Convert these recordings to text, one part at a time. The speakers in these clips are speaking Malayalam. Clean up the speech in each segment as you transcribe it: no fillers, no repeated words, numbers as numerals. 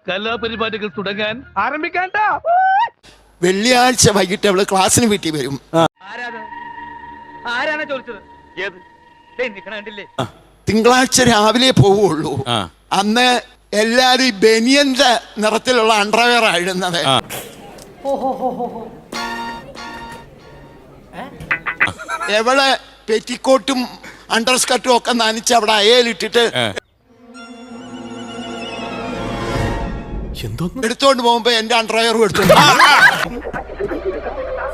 കലാപരിപാടികൾ തുടങ്ങാൻ ആരംഭിക്കാൻ. വെള്ളിയാഴ്ച വൈകിട്ട് അവള് ക്ലാസ്സിന് വീട്ടിൽ വരും. ആരാണ് ചോദിച്ചത്? തിങ്കളാഴ്ച രാവിലെ പോവുള്ളൂ. അന്ന് എല്ലാരും ബനിയന്റെ നിറത്തിലുള്ള അണ്ടർവെയർ ഇടുന്നത്. എവളെ പെറ്റിക്കോട്ടും അണ്ടർസ്കർട്ടും ഒക്കെ നനച്ച് അവിടെ അയലിട്ടിട്ട് എടുത്തോണ്ട് പോകുമ്പോ എന്റെ അണ്ടർവെയറും എടുത്തോണ്ട്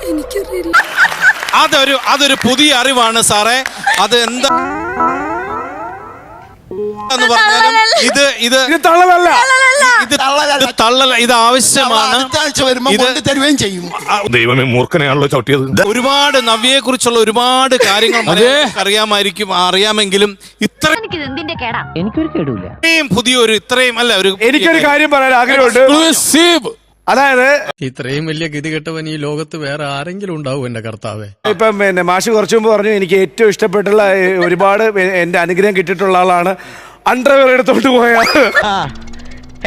എനിക്കറിയില്ല. അതൊരു പുതിയ അറിവാണ് സാറേ. അത് എന്താ എന്ന് പറഞ്ഞാലും ഇത് തള്ളലല്ല, ഇത് ആവശ്യമാണ്. തരുകയും ചെയ്യും. ദൈവമേ, മൂർഖനെയാണല്ലോ ചവിട്ടിയത്. ഒരുപാട് നവ്യയെ കുറിച്ചുള്ള ഒരുപാട് കാര്യങ്ങൾ അറിയാമെങ്കിലും എനിക്കൊരു കേടില്ല. ഇത്രയും പുതിയൊരു ഇത്രയും അല്ല ഒരു എനിക്കൊരു കാര്യം പറയാൻ ആഗ്രഹമുണ്ട്. അതായത് ഇത്രയും വലിയ ഗതികെട്ടവൻ ഈ ലോകത്ത് വേറെ ആരെങ്കിലും ഉണ്ടാവും എന്റെ കർത്താവേ. ഇപ്പം മാഷ് കുറച്ചു മുമ്പ് പറഞ്ഞു എനിക്ക് ഏറ്റവും ഇഷ്ടപ്പെട്ടുള്ള ഒരുപാട് എന്റെ അനുഗ്രഹം കിട്ടിയിട്ടുള്ള ആളാണ് അണ്ടർവെയർ എടുത്തോണ്ട് പോയ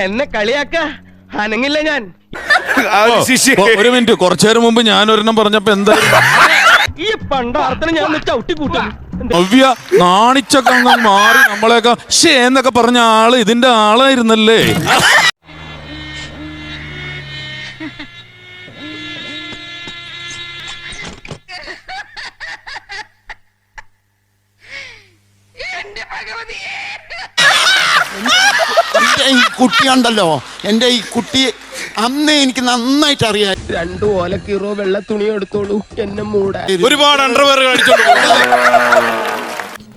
എന്നെ കളിയാക്ക അനങ്ങില്ല ഞാൻ. ഒരു മിനിറ്റ്, കുറച്ചു നേരം മുമ്പ് ഞാൻ ഒരെണ്ണം പറഞ്ഞപ്പോ എന്താ ഈ പണ്ടാർത്തിന് ഞാൻ ചവിട്ടി കൂട്ടും. നവ്യ നാണിച്ചൊക്കെ മാറി നമ്മളെയൊക്കെ എന്നൊക്കെ പറഞ്ഞ ആള് ഇതിന്റെ ആളായിരുന്നല്ലേ. എന്റെ ഈ കുട്ടിയുണ്ടല്ലോ, എന്റെ ഈ കുട്ടി അന്ന് എനിക്ക് നന്നായിട്ട് അറിയാം. 2 ഓലക്കീറോ വെള്ള തുണി എടുത്തോളൂ എന്നെ മൂടാൻ. ഒരുപാട് അണ്ടർവെയർ കഴിച്ചോളൂ.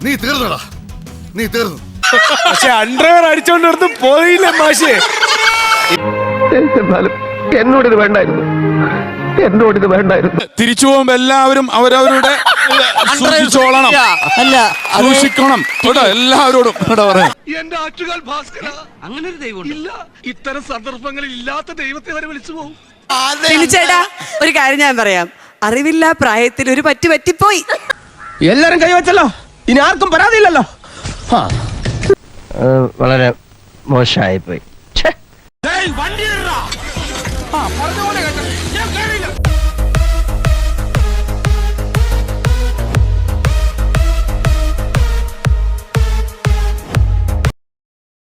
നീ തീർന്നടാ, നീ തീർന്നു. പക്ഷെ അണ്ടർവെയർ അടിച്ചോണ്ട് പോയില്ല മാഷേ. എന്നോടിത് വേണ്ടായിരുന്നു, എന്നോടിത് വേണ്ടായിരുന്നു. തിരിച്ചു പോകുമ്പോ എല്ലാവരും അവരവരുടെ സൂക്ഷിച്ചോളണം, സൂക്ഷിക്കണം എല്ലാവരോടും പറയാം. എന്റെ ആറ്റുകാൽ ഭാസ്കര, അങ്ങനെ ഒരു ദൈവം ഇല്ല. ഇത്തരം സന്ദർഭങ്ങളിൽ ഇല്ലാത്ത ദൈവത്തെ വരെ വിളിച്ചു പോകും. ചേട്ടാ, ഒരു കാര്യം ഞാൻ പറയാം. അറിവില്ല പ്രായത്തിൽ ഒരു പറ്റിപ്പോയി. എല്ലാരും കൈവച്ചല്ലോ, ഇനി ആർക്കും പരാതിയില്ലല്ലോ. വളരെ മോശമായി പോയി. വണ്ടി